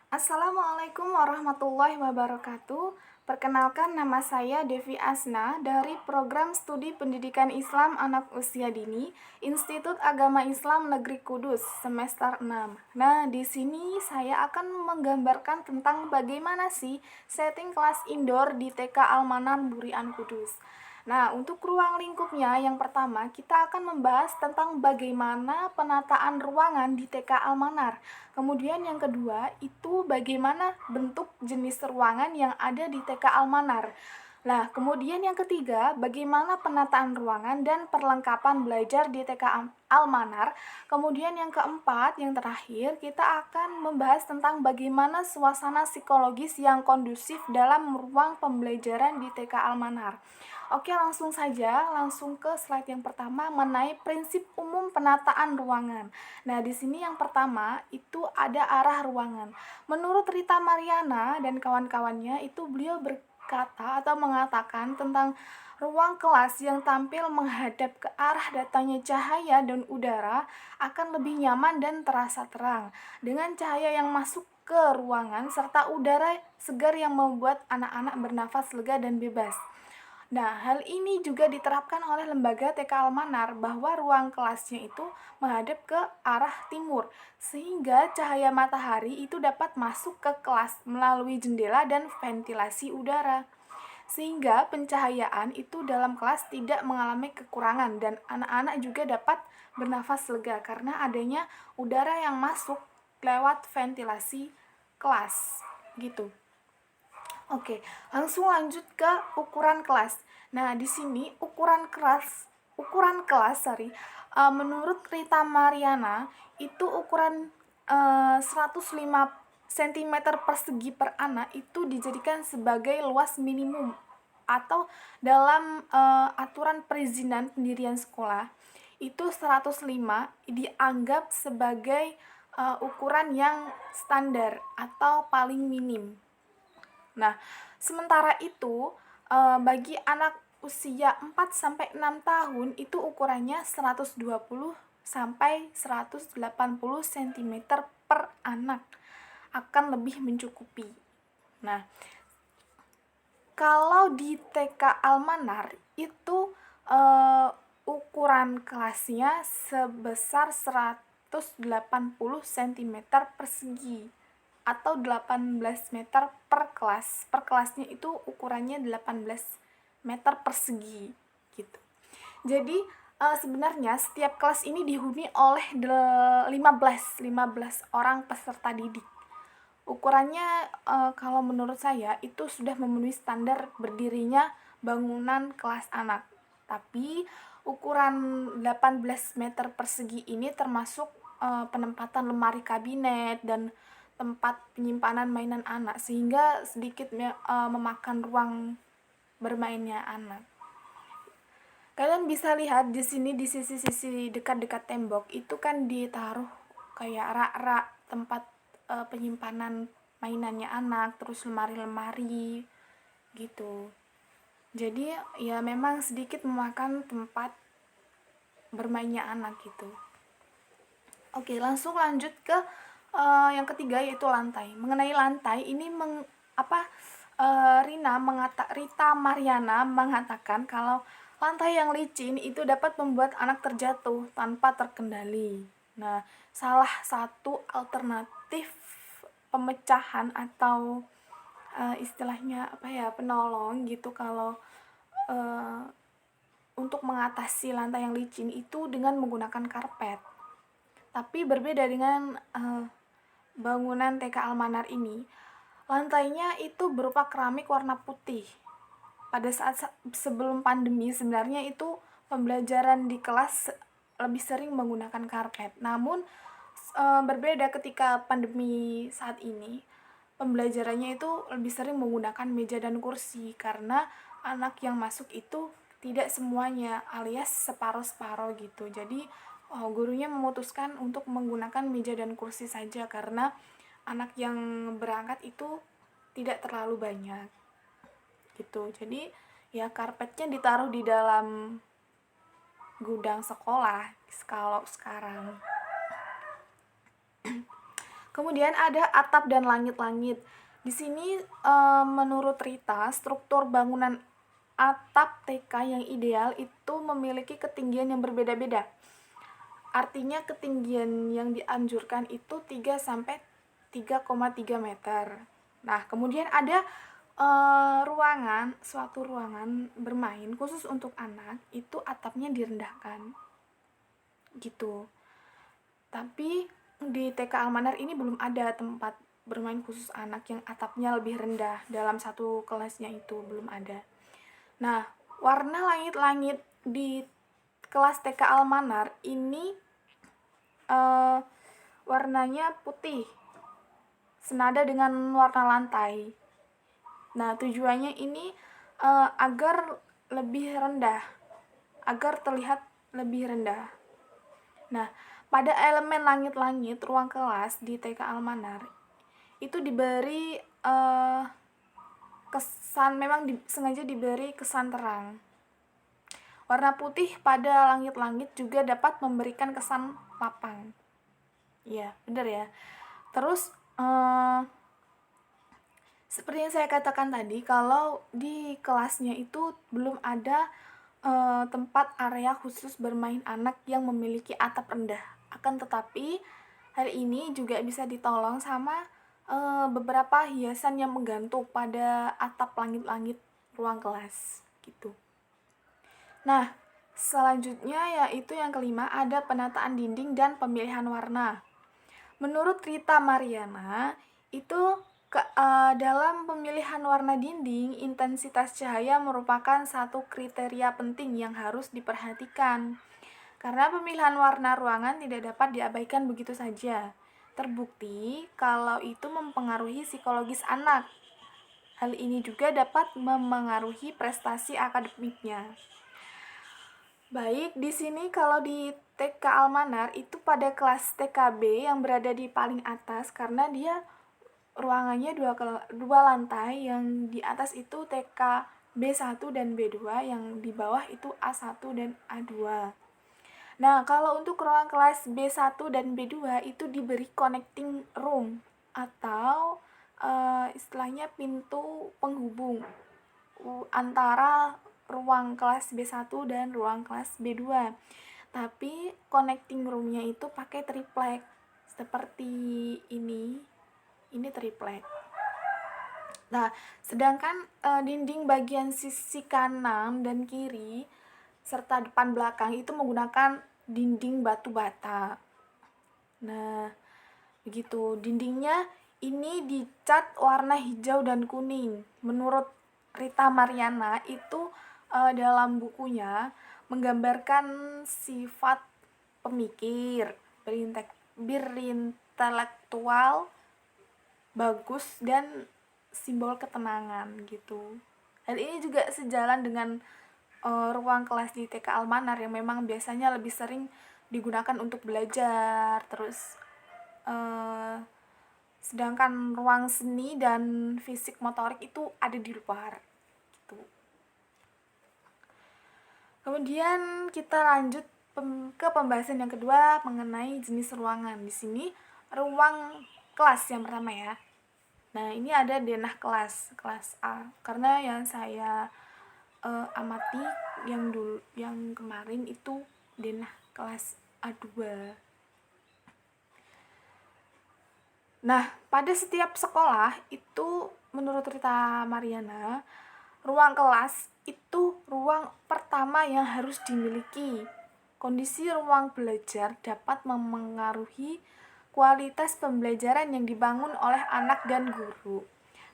Assalamualaikum warahmatullahi wabarakatuh. Perkenalkan, nama saya Devi Asna dari Program Studi Pendidikan Islam Anak Usia Dini, Institut Agama Islam Negeri Kudus, semester 6. Nah, di sini saya akan menggambarkan tentang bagaimana sih setting kelas indoor di TK Al-Manar Burian Kudus. Nah, untuk ruang lingkupnya, yang pertama kita akan membahas tentang bagaimana penataan ruangan di TK Al-Manar. Kemudian yang kedua, itu bagaimana bentuk jenis ruangan yang ada di TK Al-Manar. Nah, kemudian yang ketiga, bagaimana penataan ruangan dan perlengkapan belajar di TK Al-Manar. Kemudian yang keempat, yang terakhir, kita akan membahas tentang bagaimana suasana psikologis yang kondusif dalam ruang pembelajaran di TK Al-Manar. Oke, langsung saja, langsung ke slide yang pertama mengenai prinsip umum penataan ruangan. Nah, di sini yang pertama itu ada arah ruangan. Menurut Rita Mariana dan kawan-kawannya, itu beliau berkata atau mengatakan tentang ruang kelas yang tampil menghadap ke arah datangnya cahaya dan udara akan lebih nyaman dan terasa terang. Dengan cahaya yang masuk ke ruangan serta udara segar yang membuat anak-anak bernafas lega dan bebas. Nah, hal ini juga diterapkan oleh lembaga TK Al-Manar bahwa ruang kelasnya itu menghadap ke arah timur, sehingga cahaya matahari itu dapat masuk ke kelas melalui jendela dan ventilasi udara. Sehingga pencahayaan itu dalam kelas tidak mengalami kekurangan dan anak-anak juga dapat bernafas lega karena adanya udara yang masuk lewat ventilasi kelas. Gitu. Oke, langsung lanjut ke ukuran kelas. Nah, di sini menurut Rita Mariana itu ukuran 105 cm persegi per anak itu dijadikan sebagai luas minimum atau dalam aturan perizinan pendirian sekolah itu 105 dianggap sebagai ukuran yang standar atau paling minim. Nah, sementara itu bagi anak usia 4 sampai 6 tahun itu ukurannya 120 sampai 180 cm per anak akan lebih mencukupi. Nah, kalau di TK Al-Manar itu ukuran kelasnya sebesar 180 cm persegi atau 18 meter per kelas. Per kelasnya itu ukurannya 18 meter persegi gitu. Jadi sebenarnya setiap kelas ini dihuni oleh 15 orang peserta didik. Ukurannya kalau menurut saya itu sudah memenuhi standar berdirinya bangunan kelas anak. Tapi ukuran 18 meter persegi ini termasuk penempatan lemari kabinet dan tempat penyimpanan mainan anak sehingga sedikit memakan ruang bermainnya anak. Kalian bisa lihat di sini di sisi-sisi dekat-dekat tembok itu kan ditaruh kayak rak-rak tempat penyimpanan mainannya anak, terus lemari-lemari gitu. Jadi ya memang sedikit memakan tempat bermainnya anak gitu. Oke, langsung lanjut ke yang ketiga yaitu lantai. Mengenai lantai ini Rita Mariana mengatakan kalau lantai yang licin itu dapat membuat anak terjatuh tanpa terkendali. Nah, salah satu alternatif pemecahan atau istilahnya penolong gitu kalau untuk mengatasi lantai yang licin itu dengan menggunakan karpet. Tapi berbeda dengan bangunan TK Al-Manar ini, lantainya itu berupa keramik warna putih. Pada saat sebelum pandemi sebenarnya itu pembelajaran di kelas lebih sering menggunakan karpet. Namun berbeda ketika pandemi saat ini, pembelajarannya itu lebih sering menggunakan meja dan kursi karena anak yang masuk itu tidak semuanya alias separuh-separuh gitu. Jadi gurunya memutuskan untuk menggunakan meja dan kursi saja karena anak yang berangkat itu tidak terlalu banyak gitu. Jadi ya karpetnya ditaruh di dalam gudang sekolah kalau sekarang. Kemudian ada atap dan langit-langit. Di sini menurut Rita, struktur bangunan atap TK yang ideal itu memiliki ketinggian yang berbeda-beda. Artinya ketinggian yang dianjurkan itu 3 sampai 3,3 meter. Nah, kemudian ada suatu ruangan bermain khusus untuk anak, itu atapnya direndahkan. Gitu. Tapi di TK Almanar ini belum ada tempat bermain khusus anak yang atapnya lebih rendah. Dalam satu kelasnya itu belum ada. Nah, warna langit-langit di kelas TK Almanar ini warnanya putih, senada dengan warna lantai. Nah, tujuannya ini agar lebih rendah, agar terlihat lebih rendah. Nah, pada elemen langit-langit ruang kelas di TK Almanar itu diberi kesan, memang sengaja diberi kesan terang. Warna putih pada langit-langit juga dapat memberikan kesan lapang. Iya, benar ya. Terus seperti yang saya katakan tadi, kalau di kelasnya itu belum ada tempat area khusus bermain anak yang memiliki atap rendah. Akan tetapi hal ini juga bisa ditolong sama beberapa hiasan yang menggantung pada atap langit-langit ruang kelas gitu. Nah, selanjutnya yaitu yang kelima, ada penataan dinding dan pemilihan warna. Menurut Rita Mariana, itu dalam pemilihan warna dinding, intensitas cahaya merupakan satu kriteria penting yang harus diperhatikan. Karena pemilihan warna ruangan tidak dapat diabaikan begitu saja. Terbukti kalau itu mempengaruhi psikologis anak. Hal ini juga dapat memengaruhi prestasi akademiknya. Baik, di sini kalau di TK Almanar itu pada kelas TKB yang berada di paling atas, karena dia ruangannya dua lantai, yang di atas itu TK B1 dan B2, yang di bawah itu A1 dan A2. Nah, kalau untuk ruang kelas B1 dan B2 itu diberi connecting room atau istilahnya pintu penghubung antara ruang kelas B1 dan ruang kelas B2. Tapi connecting roomnya itu pakai triplek seperti ini. Ini triplek. Nah, sedangkan dinding bagian sisi kanan dan kiri serta depan belakang itu menggunakan dinding batu bata. Nah, begitu. Dindingnya ini dicat warna hijau dan kuning. Menurut Rita Mariana itu dalam bukunya menggambarkan sifat pemikir, berintelektual, bagus, dan simbol ketenangan gitu. Hal ini juga sejalan dengan ruang kelas di TK Almanar yang memang biasanya lebih sering digunakan untuk belajar. Terus sedangkan ruang seni dan fisik motorik itu ada di luar gitu. Kemudian kita lanjut ke pembahasan yang kedua mengenai jenis ruangan. Di sini ruang kelas yang pertama ya. Nah, ini ada denah kelas A. Karena yang saya amati yang kemarin itu denah kelas A2. Nah, pada setiap sekolah itu menurut Rita Mariana, ruang kelas itu ruang pertama yang harus dimiliki. Kondisi ruang belajar dapat memengaruhi kualitas pembelajaran yang dibangun oleh anak dan guru.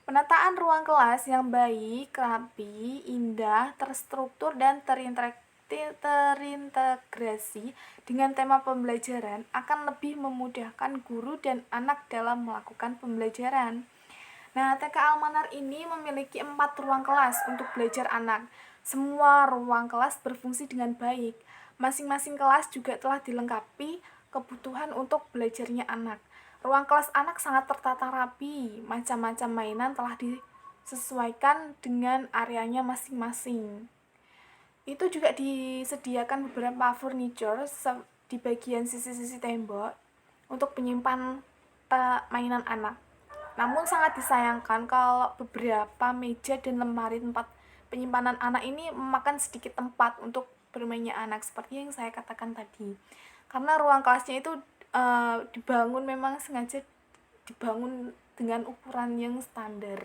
Penataan ruang kelas yang baik, rapi, indah, terstruktur, dan terintegrasi dengan tema pembelajaran akan lebih memudahkan guru dan anak dalam melakukan pembelajaran. Nah, TK Almanar ini memiliki 4 ruang kelas untuk belajar anak. Semua ruang kelas berfungsi dengan baik. Masing-masing kelas juga telah dilengkapi kebutuhan untuk belajarnya anak. Ruang kelas anak sangat tertata rapi, macam-macam mainan telah disesuaikan dengan areanya masing-masing. Itu juga disediakan beberapa furniture di bagian sisi-sisi tembok untuk penyimpan mainan anak. Namun sangat disayangkan kalau beberapa meja dan lemari tempat penyimpanan anak ini memakan sedikit tempat untuk bermainnya anak, seperti yang saya katakan tadi. Karena ruang kelasnya itu dibangun, memang sengaja dibangun dengan ukuran yang standar.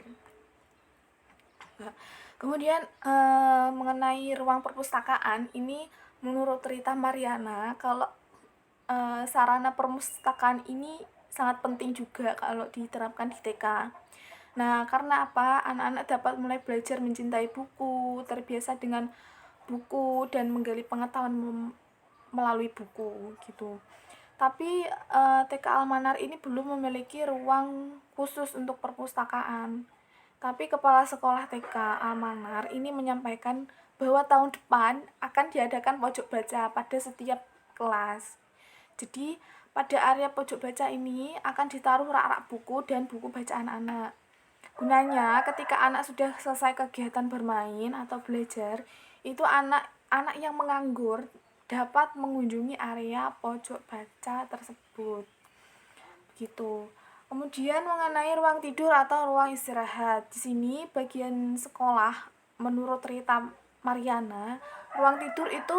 Kemudian mengenai ruang perpustakaan ini, menurut Rita Mariana, kalau sarana perpustakaan ini sangat penting juga kalau diterapkan di TK. Nah, karena apa? Anak-anak dapat mulai belajar mencintai buku, terbiasa dengan buku dan menggali pengetahuan melalui buku gitu. Tapi TK Almanar ini belum memiliki ruang khusus untuk perpustakaan. Tapi Kepala Sekolah TK Almanar ini menyampaikan bahwa tahun depan akan diadakan pojok baca pada setiap kelas. Jadi pada area pojok baca ini akan ditaruh rak-rak buku dan buku bacaan anak. Gunanya ketika anak sudah selesai kegiatan bermain atau belajar, itu anak-anak yang menganggur dapat mengunjungi area pojok baca tersebut. Gitu. Kemudian mengenai ruang tidur atau ruang istirahat. Di sini bagian sekolah, menurut Rita Mariana, ruang tidur itu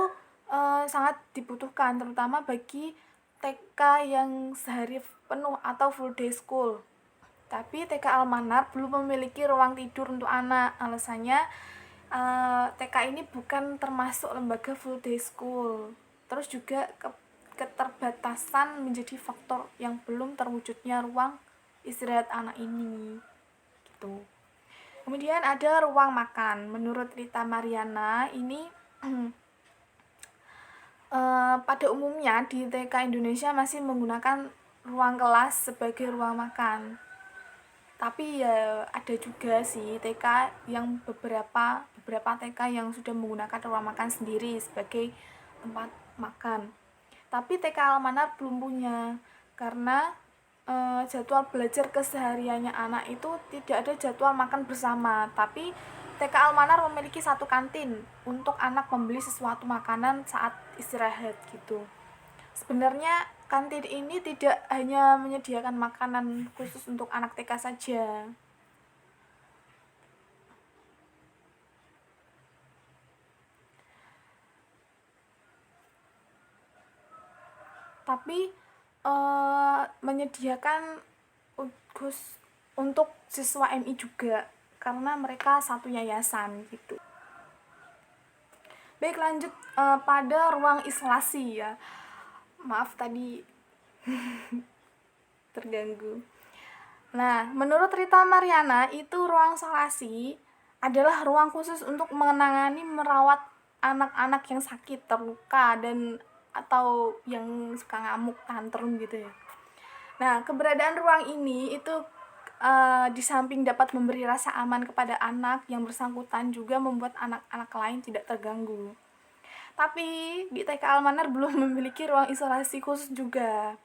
sangat dibutuhkan, terutama bagi TK yang sehari penuh atau full day school. Tapi TK Almanar belum memiliki ruang tidur untuk anak. Alasannya TK ini bukan termasuk lembaga full day school. Terus juga keterbatasan menjadi faktor yang belum terwujudnya ruang istirahat anak ini. Gitu. Kemudian ada ruang makan. Menurut Rita Mariana ini pada umumnya di TK Indonesia masih menggunakan ruang kelas sebagai ruang makan. Tapi ya ada juga sih TK yang beberapa TK yang sudah menggunakan ruang makan sendiri sebagai tempat makan. Tapi TK Almanar belum punya, karena jadwal belajar kesehariannya anak itu tidak ada jadwal makan bersama. Tapi TK Almanar memiliki satu kantin untuk anak membeli sesuatu makanan saat istirahat gitu. Sebenarnya kantin ini tidak hanya menyediakan makanan khusus untuk anak TK saja. Tapi menyediakan khusus untuk siswa MI juga, karena mereka satu yayasan gitu. Baik, lanjut pada ruang isolasi ya. Maaf tadi terganggu. Nah, menurut Rita Mariana itu ruang isolasi adalah ruang khusus untuk menangani merawat anak-anak yang sakit, terluka, dan atau yang suka ngamuk, tantrum gitu ya. Nah, keberadaan ruang ini itu di samping dapat memberi rasa aman kepada anak yang bersangkutan, juga membuat anak-anak lain tidak terganggu. Tapi di TK Almanar belum memiliki ruang isolasi khusus juga,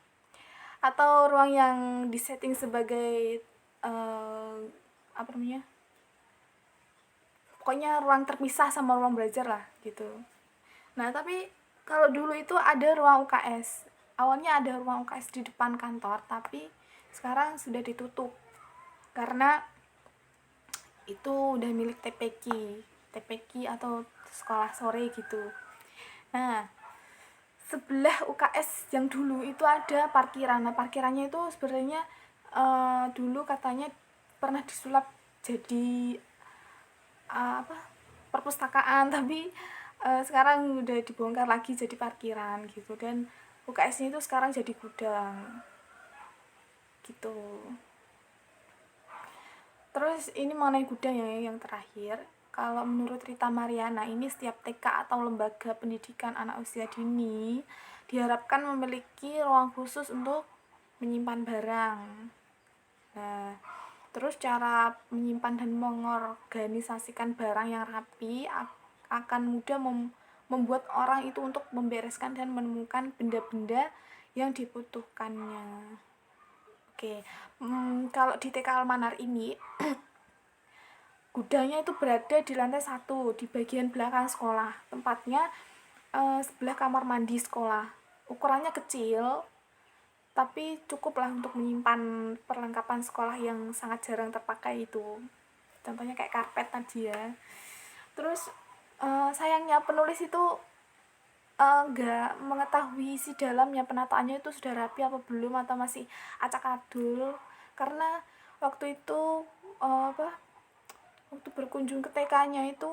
atau ruang yang disetting sebagai apa namanya, pokoknya ruang terpisah sama ruang belajar lah gitu. Nah, tapi kalau dulu itu ada ruang UKS. Awalnya ada ruang UKS di depan kantor, tapi sekarang sudah ditutup karena itu udah milik TPQ atau sekolah sore gitu. Nah, sebelah UKS yang dulu itu ada parkiran. Nah, parkirannya itu sebenarnya dulu katanya pernah disulap jadi perpustakaan, tapi sekarang udah dibongkar lagi jadi parkiran gitu, dan UKS-nya itu sekarang jadi gudang gitu. Terus ini mengenai gudang yang terakhir, kalau menurut Rita Mariana ini setiap TK atau lembaga pendidikan anak usia dini diharapkan memiliki ruang khusus untuk menyimpan barang. Nah, terus cara menyimpan dan mengorganisasikan barang yang rapi akan mudah membuat orang itu untuk membereskan dan menemukan benda-benda yang dibutuhkannya. Oke, kalau di TK Almanar ini gudangnya itu berada di lantai 1 di bagian belakang sekolah. Tempatnya sebelah kamar mandi sekolah. Ukurannya kecil, tapi cukuplah untuk menyimpan perlengkapan sekolah yang sangat jarang terpakai itu. Contohnya kayak karpet tadi ya. Terus sayangnya penulis itu nggak mengetahui isi dalamnya, penataannya itu sudah rapi apa belum atau masih acak-adul. Karena waktu itu waktu berkunjung ke TK-nya itu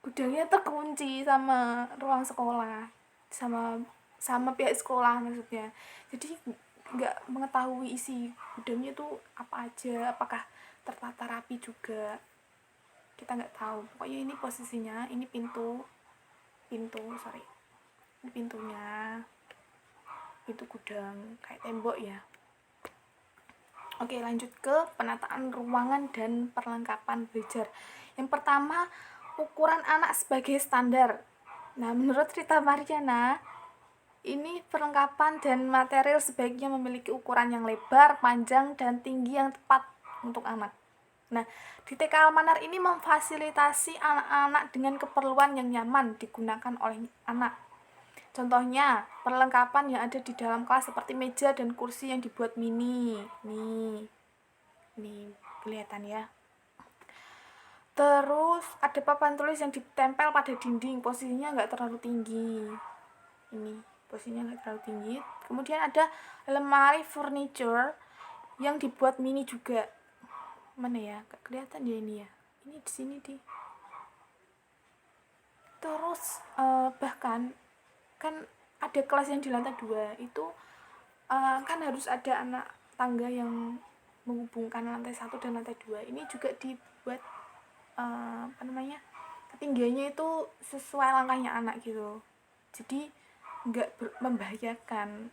gudangnya terkunci sama ruang sekolah, sama pihak sekolah maksudnya. Jadi nggak mengetahui isi gudangnya itu apa aja, apakah tertata rapi juga, kita nggak tahu. Pokoknya ini posisinya, ini pintu ini pintunya, itu gudang kayak tembok ya. Oke, lanjut ke penataan ruangan dan perlengkapan belajar. Yang pertama, ukuran anak sebagai standar. Nah, menurut Rita Mariana, ini perlengkapan dan material sebaiknya memiliki ukuran yang lebar, panjang, dan tinggi yang tepat untuk anak. Nah, di TK Almanar ini memfasilitasi anak-anak dengan keperluan yang nyaman digunakan oleh anak. Contohnya, perlengkapan yang ada di dalam kelas seperti meja dan kursi yang dibuat mini. Nih kelihatan ya. Terus ada papan tulis yang ditempel pada dinding, posisinya nggak terlalu tinggi. Ini posisinya nggak terlalu tinggi. Kemudian ada lemari furniture yang dibuat mini juga. Mana ya? Nggak kelihatan ya ini ya. Ini di sini di. Terus bahkan kan ada kelas yang di lantai 2 itu kan harus ada anak tangga yang menghubungkan lantai 1 dan lantai 2. Ini juga dibuat ketinggiannya itu sesuai langkahnya anak gitu, jadi nggak membahayakan.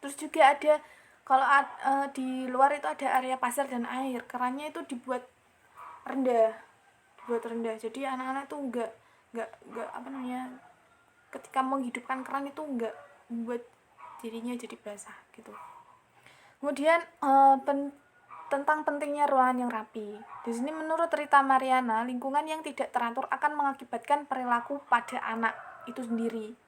Terus juga ada kalau di luar itu ada area pasir dan air, kerannya itu dibuat rendah, jadi anak-anak tuh nggak ketika menghidupkan keran itu nggak membuat dirinya jadi basah gitu. Kemudian tentang pentingnya ruangan yang rapi. Di sini menurut Rita Mariana, lingkungan yang tidak teratur akan mengakibatkan perilaku pada anak itu sendiri.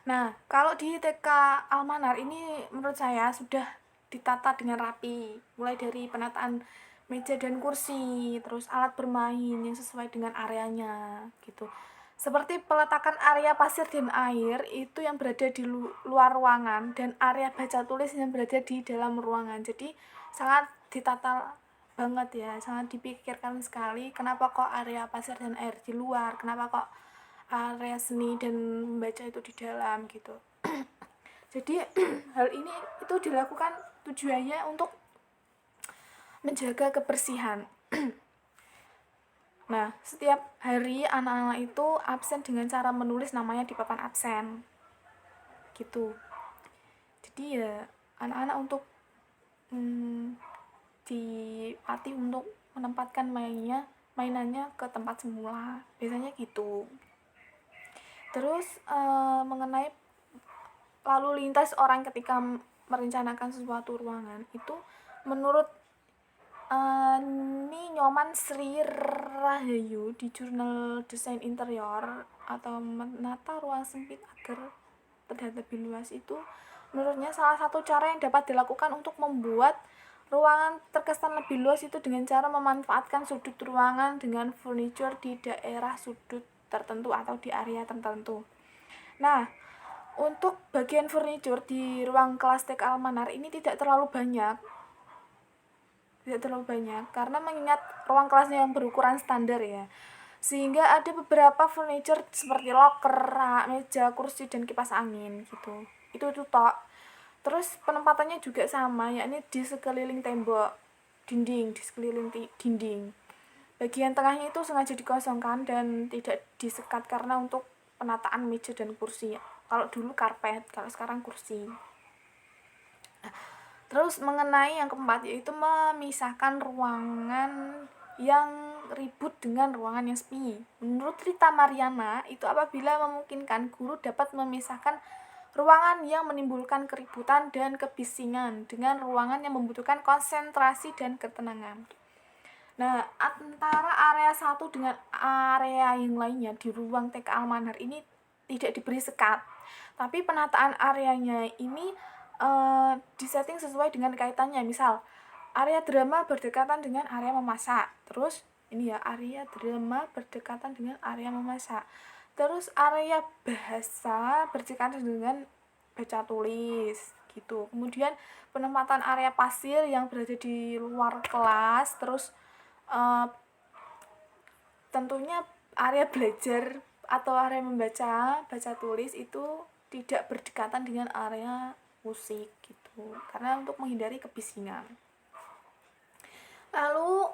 Nah, kalau di TK Almanar ini menurut saya sudah ditata dengan rapi, mulai dari penataan meja dan kursi, terus alat bermain yang sesuai dengan areanya gitu. Seperti peletakan area pasir dan air itu yang berada di luar ruangan dan area baca tulis yang berada di dalam ruangan. Jadi sangat ditata banget ya, sangat dipikirkan sekali. Kenapa kok area pasir dan air di luar, kenapa kok area seni dan membaca itu di dalam gitu. Jadi hal ini itu dilakukan tujuannya untuk menjaga kebersihan. Nah, setiap hari anak-anak itu absen dengan cara menulis namanya di papan absen gitu. Jadi ya anak-anak untuk dilatih untuk menempatkan mainannya ke tempat semula, biasanya gitu. Terus mengenai lalu lintas orang ketika merencanakan suatu ruangan itu menurut Nyoman Sri Rahayu di jurnal Desain Interior atau menata ruang sempit agar terlihat lebih luas itu, menurutnya salah satu cara yang dapat dilakukan untuk membuat ruangan terkesan lebih luas itu dengan cara memanfaatkan sudut ruangan dengan furniture di daerah sudut tertentu atau di area tertentu. Nah, untuk bagian furniture di ruang kelas TK Almanar ini tidak terlalu banyak karena mengingat ruang kelasnya yang berukuran standar ya, sehingga ada beberapa furniture seperti locker, rak, meja, kursi, dan kipas angin gitu. Itu tok. Terus penempatannya juga sama, yakni di sekeliling tembok dinding, di sekeliling dinding. Bagian tengahnya itu sengaja dikosongkan dan tidak disekat karena untuk penataan meja dan kursi. Kalau dulu karpet, kalau sekarang kursi. Terus mengenai yang keempat, yaitu memisahkan ruangan yang ribut dengan ruangan yang sepi. Menurut Rita Mariana, itu apabila memungkinkan, guru dapat memisahkan ruangan yang menimbulkan keributan dan kebisingan dengan ruangan yang membutuhkan konsentrasi dan ketenangan. Nah, antara area satu dengan area yang lainnya di ruang TK Almanar ini tidak diberi sekat, tapi penataan areanya ini disetting sesuai dengan kaitannya. Misal area drama berdekatan dengan area memasak, terus ini ya, area drama berdekatan dengan area memasak, terus area bahasa berdekatan dengan baca tulis gitu. Kemudian penempatan area pasir yang berada di luar kelas, terus tentunya area belajar atau area baca tulis itu tidak berdekatan dengan area musik gitu, karena untuk menghindari kebisingan. Lalu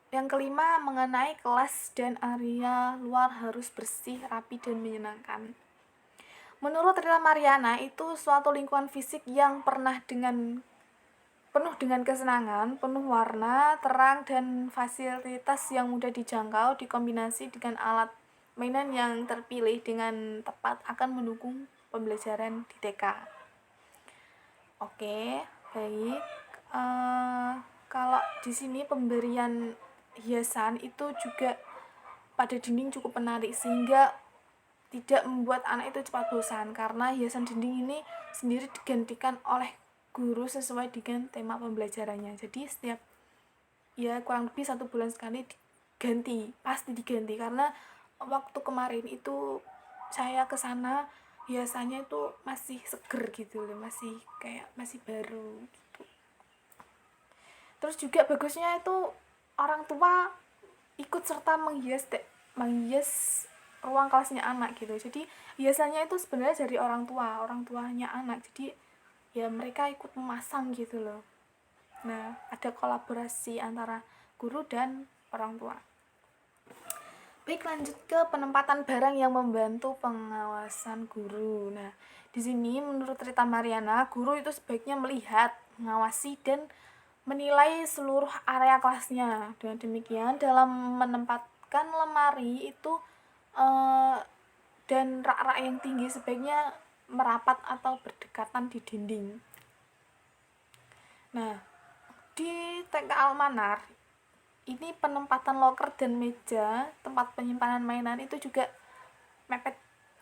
yang kelima, mengenai kelas dan area luar harus bersih, rapi, dan menyenangkan. Menurut Rita Mariana, itu suatu lingkungan fisik yang penuh dengan kesenangan, penuh warna, terang, dan fasilitas yang mudah dijangkau dikombinasi dengan alat mainan yang terpilih dengan tepat akan mendukung pembelajaran di TK. Oke, baik. Kalau di sini pemberian hiasan itu juga pada dinding cukup menarik sehingga tidak membuat anak itu cepat bosan, karena hiasan dinding ini sendiri digantikan oleh guru sesuai dengan tema pembelajarannya. Jadi setiap ya kurang lebih 1 bulan sekali pasti diganti, karena waktu kemarin itu saya kesana hiasannya itu masih seger gitu loh, masih baru gitu. Terus juga bagusnya itu orang tua ikut serta menghias ruang kelasnya anak gitu. Jadi hiasannya itu sebenarnya dari orang tuanya anak, jadi ya mereka ikut memasang gitu loh. Nah, ada kolaborasi antara guru dan orang tua. Baik, lanjut ke penempatan barang yang membantu pengawasan guru. Nah, di sini menurut Rita Mariana, guru itu sebaiknya melihat, mengawasi, dan menilai seluruh area kelasnya. Dengan demikian, dalam menempatkan lemari itu dan rak-rak yang tinggi sebaiknya merapat atau berdekatan di dinding. Nah, di TK Almanar ini penempatan loker dan meja tempat penyimpanan mainan itu juga mepet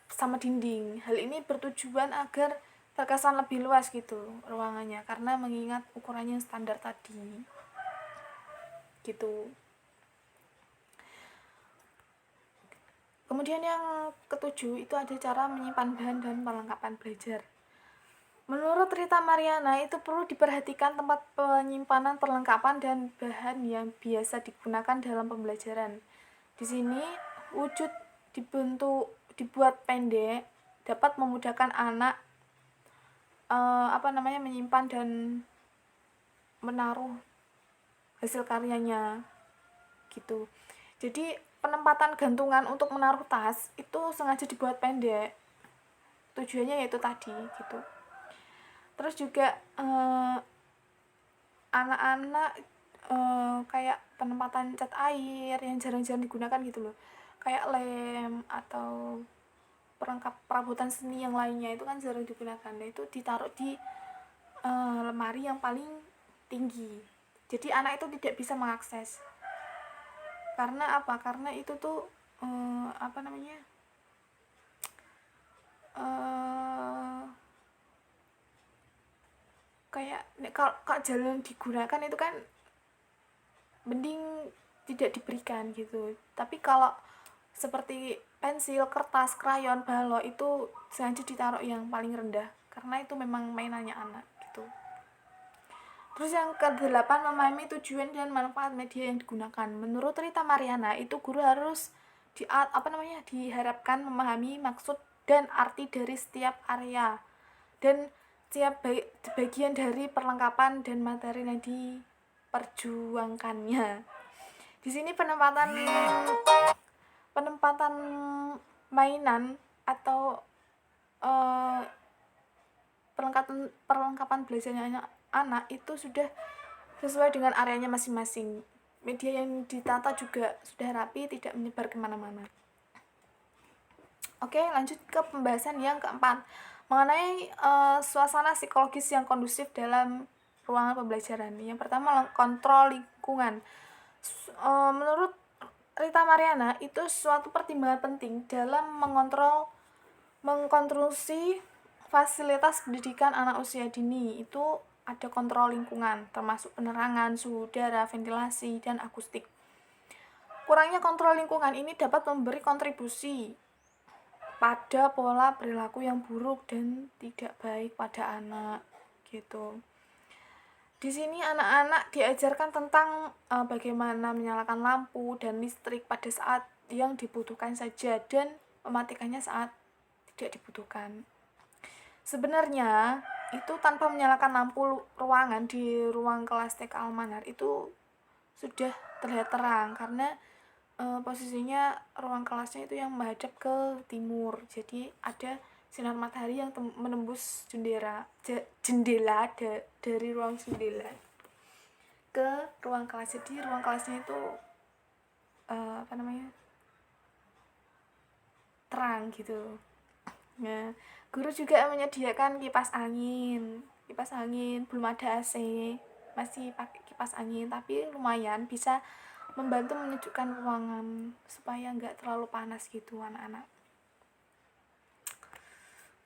sama dinding. Hal ini bertujuan agar terkesan lebih luas gitu ruangannya, karena mengingat ukurannya standar tadi gitu. Kemudian yang ketujuh itu ada cara menyimpan bahan dan perlengkapan belajar. Menurut Rita Mariana, itu perlu diperhatikan tempat penyimpanan perlengkapan dan bahan yang biasa digunakan dalam pembelajaran. Di sini wujud dibuat pendek dapat memudahkan anak menyimpan dan menaruh hasil karyanya gitu. Jadi penempatan gantungan untuk menaruh tas itu sengaja dibuat pendek, tujuannya yaitu tadi gitu. Terus juga anak-anak kayak penempatan cat air yang jarang-jarang digunakan gitu loh, kayak lem atau perangkap perabotan seni yang lainnya itu kan jarang digunakan. Nah, itu ditaruh di lemari yang paling tinggi, jadi anak itu tidak bisa mengakses. Karena apa? Karena itu tuh kayak kalau jalan digunakan itu kan mending tidak diberikan gitu. Tapi kalau seperti pensil, kertas, krayon, balok itu sengaja ditaruh yang paling rendah, karena itu memang mainannya anak gitu. Terus yang ke-8, memahami tujuan dan manfaat media yang digunakan. Menurut Rita Mariana, itu guru harus diharapkan memahami maksud dan arti dari setiap area dan setiap bagian dari perlengkapan dan materi yang diperjuangkannya. Di sini penempatan mainan atau perlengkapan belajarnya anak itu sudah sesuai dengan areanya masing-masing. Media yang ditata juga sudah rapi, tidak menyebar kemana-mana. Oke, lanjut ke pembahasan yang keempat, mengenai suasana psikologis yang kondusif dalam ruangan pembelajaran. Yang pertama, kontrol lingkungan. Menurut Rita Mariana, itu suatu pertimbangan penting dalam mengkonstruksi fasilitas pendidikan anak usia dini itu ada kontrol lingkungan, termasuk penerangan, suhu udara, ventilasi, dan akustik. Kurangnya kontrol lingkungan ini dapat memberi kontribusi pada pola perilaku yang buruk dan tidak baik pada anak, gitu. Di sini anak-anak diajarkan tentang bagaimana menyalakan lampu dan listrik pada saat yang dibutuhkan saja dan mematikannya saat tidak dibutuhkan. Sebenarnya itu tanpa menyalakan lampu ruangan di ruang kelas TK Almanar itu sudah terlihat terang karena posisinya ruang kelasnya itu yang menghadap ke timur, jadi ada sinar matahari yang menembus jendela dari ruang jendela ke ruang kelas. Jadi ruang kelasnya itu terang gitu. Nah, guru juga menyediakan kipas angin, belum ada AC, masih pakai kipas angin, tapi lumayan bisa membantu menyejukkan ruangan supaya nggak terlalu panas gitu anak-anak.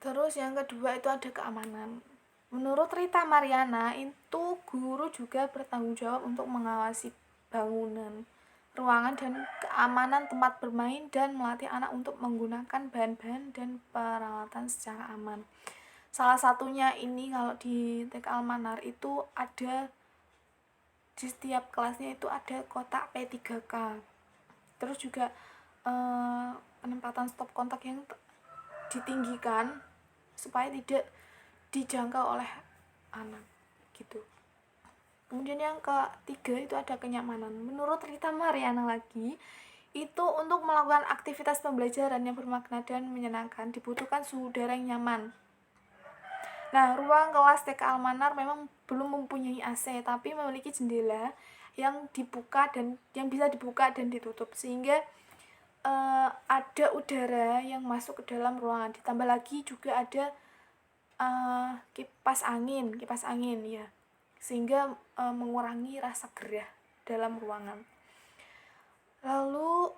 Terus yang kedua itu ada keamanan. Menurut Rita Mariana, itu guru juga bertanggung jawab untuk mengawasi bangunan, ruangan, dan keamanan tempat bermain dan melatih anak untuk menggunakan bahan-bahan dan peralatan secara aman. Salah satunya ini kalau di TK Almanar itu ada di setiap kelasnya itu ada kotak P3K. Terus juga penempatan stop kontak yang ditinggikan supaya tidak dijangkau oleh anak gitu. Kemudian yang ketiga itu ada kenyamanan. Menurut Rita Mariana lagi, itu untuk melakukan aktivitas pembelajaran yang bermakna dan menyenangkan dibutuhkan suhu udara yang nyaman. Nah, ruang kelas TK Almanar memang belum mempunyai AC, tapi memiliki jendela yang dibuka dan yang bisa dibuka dan ditutup sehingga ada udara yang masuk ke dalam ruangan. Ditambah lagi juga ada kipas angin ya, sehingga mengurangi rasa gerah dalam ruangan. Lalu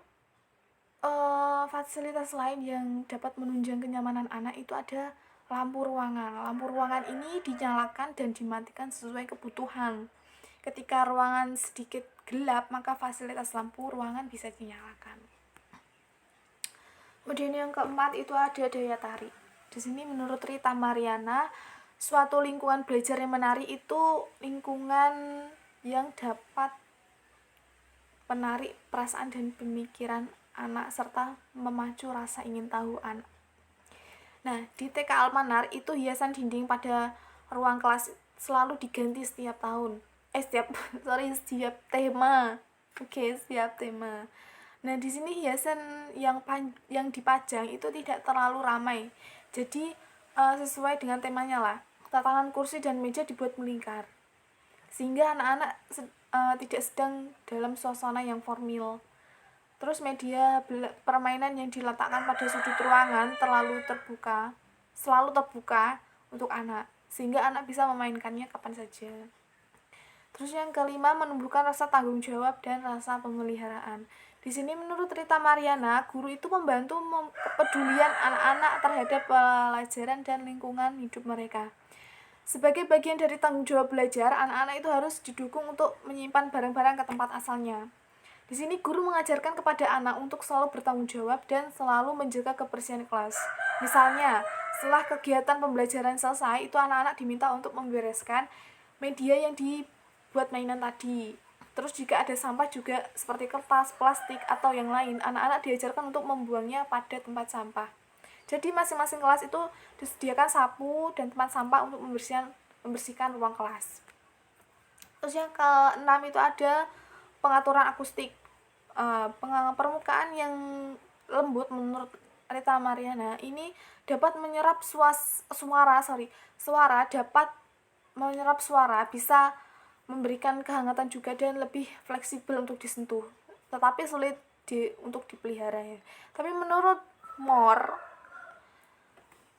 fasilitas lain yang dapat menunjang kenyamanan anak itu ada lampu ruangan. Lampu ruangan ini dinyalakan dan dimatikan sesuai kebutuhan. Ketika ruangan sedikit gelap, maka fasilitas lampu ruangan bisa dinyalakan. Kemudian yang keempat itu ada daya tarik. Di sini menurut Rita Mariana, suatu lingkungan belajar yang menarik itu lingkungan yang dapat menarik perasaan dan pemikiran anak serta memacu rasa ingin tahu anak. Nah, di TK Almanar itu hiasan dinding pada ruang kelas selalu diganti setiap tahun. Setiap tema. Setiap tema. Nah, di sini hiasan yang dipajang itu tidak terlalu ramai. Jadi sesuai dengan temanya lah. Tatanan kursi dan meja dibuat melingkar. Sehingga anak-anak tidak sedang dalam suasana yang formal. Terus media permainan yang diletakkan pada sudut ruangan selalu terbuka untuk anak, sehingga anak bisa memainkannya kapan saja. Terus yang kelima, menumbuhkan rasa tanggung jawab dan rasa pemeliharaan. Di sini menurut Rita Mariana, guru itu membantu kepedulian anak-anak terhadap pelajaran dan lingkungan hidup mereka. Sebagai bagian dari tanggung jawab belajar, anak-anak itu harus didukung untuk menyimpan barang-barang ke tempat asalnya. Di sini guru mengajarkan kepada anak untuk selalu bertanggung jawab dan selalu menjaga kebersihan kelas. Misalnya, setelah kegiatan pembelajaran selesai, itu anak-anak diminta untuk membereskan media yang dibuat mainan tadi. Terus jika ada sampah juga seperti kertas, plastik, atau yang lain, anak-anak diajarkan untuk membuangnya pada tempat sampah. Jadi masing-masing kelas itu disediakan sapu dan tempat sampah untuk membersihkan ruang kelas. Terus yang keenam itu ada pengaturan akustik. Permukaan yang lembut menurut Rita Mariana ini dapat menyerap suara dapat menyerap suara, bisa memberikan kehangatan juga dan lebih fleksibel untuk disentuh, tetapi sulit untuk dipelihara ya. Tapi menurut Moore,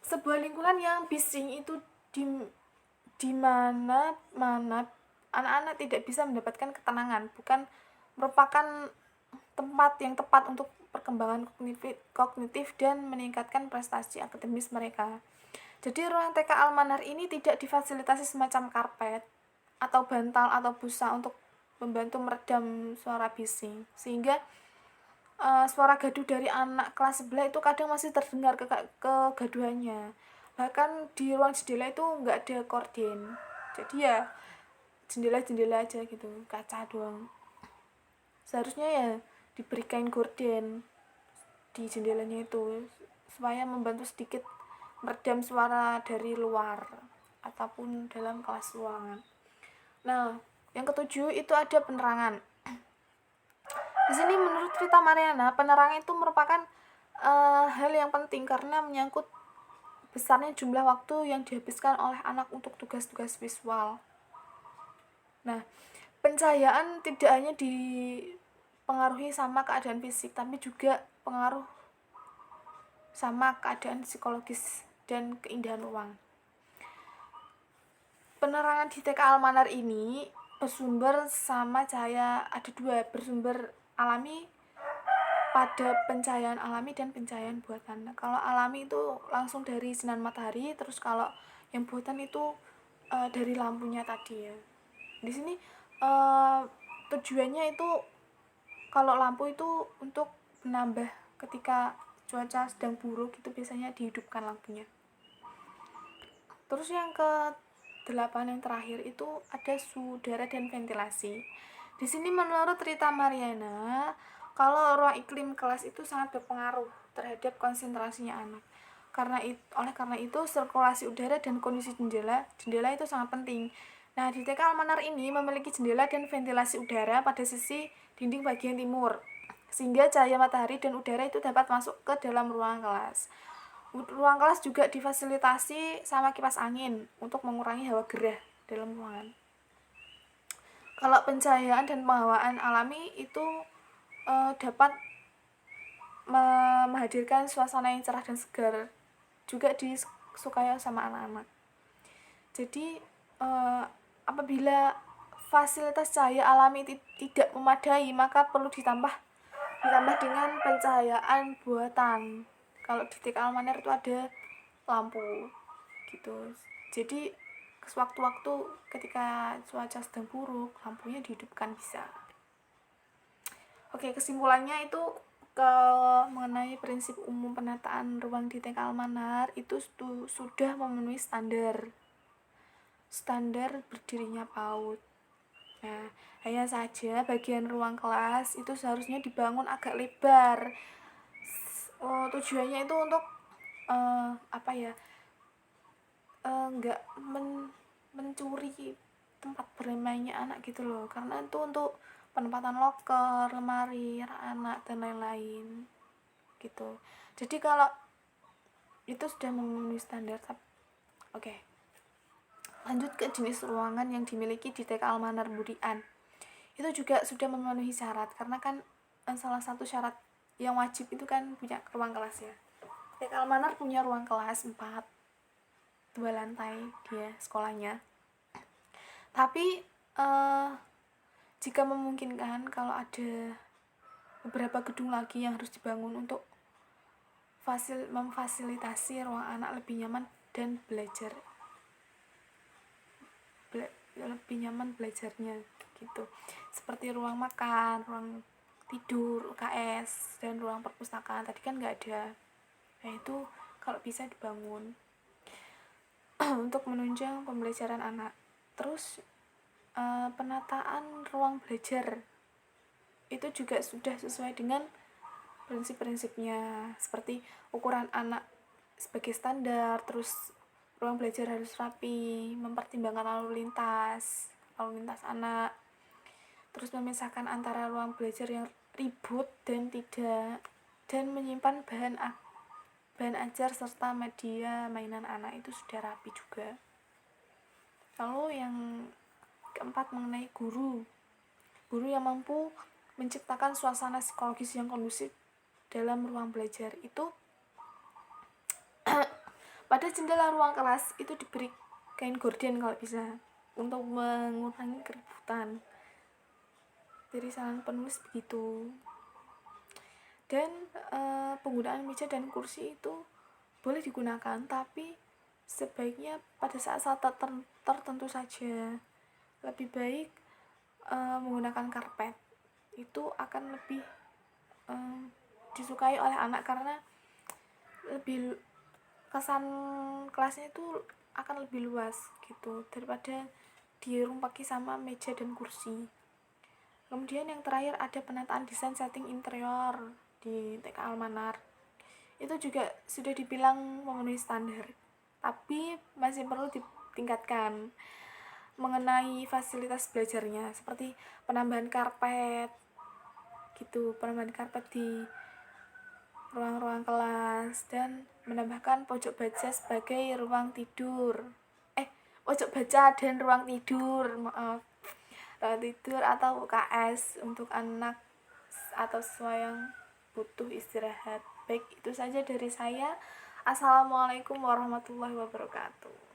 sebuah lingkungan yang bising itu di mana anak-anak tidak bisa mendapatkan ketenangan, bukan merupakan tempat yang tepat untuk perkembangan kognitif dan meningkatkan prestasi akademis mereka. Jadi ruang TK Al-Manar ini tidak difasilitasi semacam karpet atau bantal atau busa untuk membantu meredam suara bising, sehingga suara gaduh dari anak kelas sebelah itu kadang masih terdengar kegaduhannya. Bahkan di ruang jendela itu nggak ada korden, jadi ya jendela aja gitu, kaca doang. Seharusnya ya diberikan gorden di jendelanya itu supaya membantu sedikit meredam suara dari luar ataupun dalam kelas ruangan. Nah, yang ketujuh itu ada penerangan. Di sini menurut Rita Mariana, penerangan itu merupakan hal yang penting karena menyangkut besarnya jumlah waktu yang dihabiskan oleh anak untuk tugas-tugas visual. Nah, pencahayaan tidak hanya dipengaruhi sama keadaan fisik, tapi juga pengaruh sama keadaan psikologis dan keindahan ruang. Penerangan di TK Al-Manar ini bersumber sama cahaya, ada dua, bersumber alami pada pencahayaan alami dan pencahayaan buatan. Nah, kalau alami itu langsung dari sinar matahari, terus kalau yang buatan itu dari lampunya tadi ya. Di sini tujuannya itu kalau lampu itu untuk menambah ketika cuaca sedang buruk itu biasanya dihidupkan lampunya. Terus yang ke-8 yang terakhir itu ada suhu udara dan ventilasi. Di sini menurut Rita Mariana, kalau ruang iklim kelas itu sangat berpengaruh terhadap konsentrasinya anak. Oleh karena itu sirkulasi udara dan kondisi jendela itu sangat penting. Nah, di TK Al-Manar ini memiliki jendela dan ventilasi udara pada sisi dinding bagian timur, sehingga cahaya matahari dan udara itu dapat masuk ke dalam ruang kelas. Ruang kelas juga difasilitasi sama kipas angin untuk mengurangi hawa gerah dalam ruangan. Kalau pencahayaan dan penghawaan alami itu dapat menghadirkan suasana yang cerah dan segar, juga disukai sama anak-anak. Jadi apabila fasilitas cahaya alami tidak memadai, maka perlu ditambah dengan pencahayaan buatan. Kalau di TK Al-Manar itu ada lampu gitu, jadi sewaktu-waktu ketika cuaca sedang buruk lampunya dihidupkan bisa. Oke, kesimpulannya itu mengenai prinsip umum penataan ruang di TK Al-Manar itu sudah memenuhi standar berdirinya PAUD. Nah, hanya saja bagian ruang kelas itu seharusnya dibangun agak lebar. Tujuannya itu untuk nggak mencuri tempat bermainnya anak gitu loh, karena itu untuk penempatan loker, lemari anak dan lain-lain gitu. Jadi kalau itu sudah memenuhi standar. Oke. Lanjut ke jenis ruangan yang dimiliki di TK Al-Manar Burian. Itu juga sudah memenuhi syarat, karena kan salah satu syarat yang wajib itu kan punya ruang kelas ya. TK Al-Manar punya ruang kelas 4, 2 lantai dia sekolahnya. Tapi jika memungkinkan, kalau ada beberapa gedung lagi yang harus dibangun untuk memfasilitasi ruang anak lebih nyaman dan lebih nyaman belajarnya gitu, seperti ruang makan, ruang tidur, UKS, dan ruang perpustakaan tadi kan nggak ada. Nah, itu kalau bisa dibangun untuk menunjang pembelajaran anak. Terus penataan ruang belajar itu juga sudah sesuai dengan prinsip-prinsipnya, seperti ukuran anak sebagai standar, terus ruang belajar harus rapi, mempertimbangkan lalu lintas anak, terus memisahkan antara ruang belajar yang ribut dan tidak, dan menyimpan bahan ajar serta media mainan anak itu sudah rapi juga. Lalu yang keempat mengenai guru yang mampu menciptakan suasana psikologis yang kondusif dalam ruang belajar itu pada jendela ruang kelas itu diberi kain gorden kalau bisa, untuk mengurangi keributan. Dari saran penulis begitu. Dan penggunaan meja dan kursi itu boleh digunakan, tapi sebaiknya pada saat-saat tertentu saja. Lebih baik menggunakan karpet, itu akan lebih disukai oleh anak karena lebih kesan kelasnya itu akan lebih luas gitu daripada dirumpaki sama meja dan kursi. Kemudian yang terakhir ada penataan desain setting interior di TK Almanar. Itu juga sudah dibilang memenuhi standar, tapi masih perlu ditingkatkan mengenai fasilitas belajarnya, seperti penambahan karpet gitu, penambahan karpet di ruang-ruang kelas, dan menambahkan pojok baca sebagai ruang tidur. Pojok baca dan ruang tidur, maaf. Ruang tidur atau UKS untuk anak atau siswa yang butuh istirahat. Baik, itu saja dari saya. Assalamualaikum warahmatullahi wabarakatuh.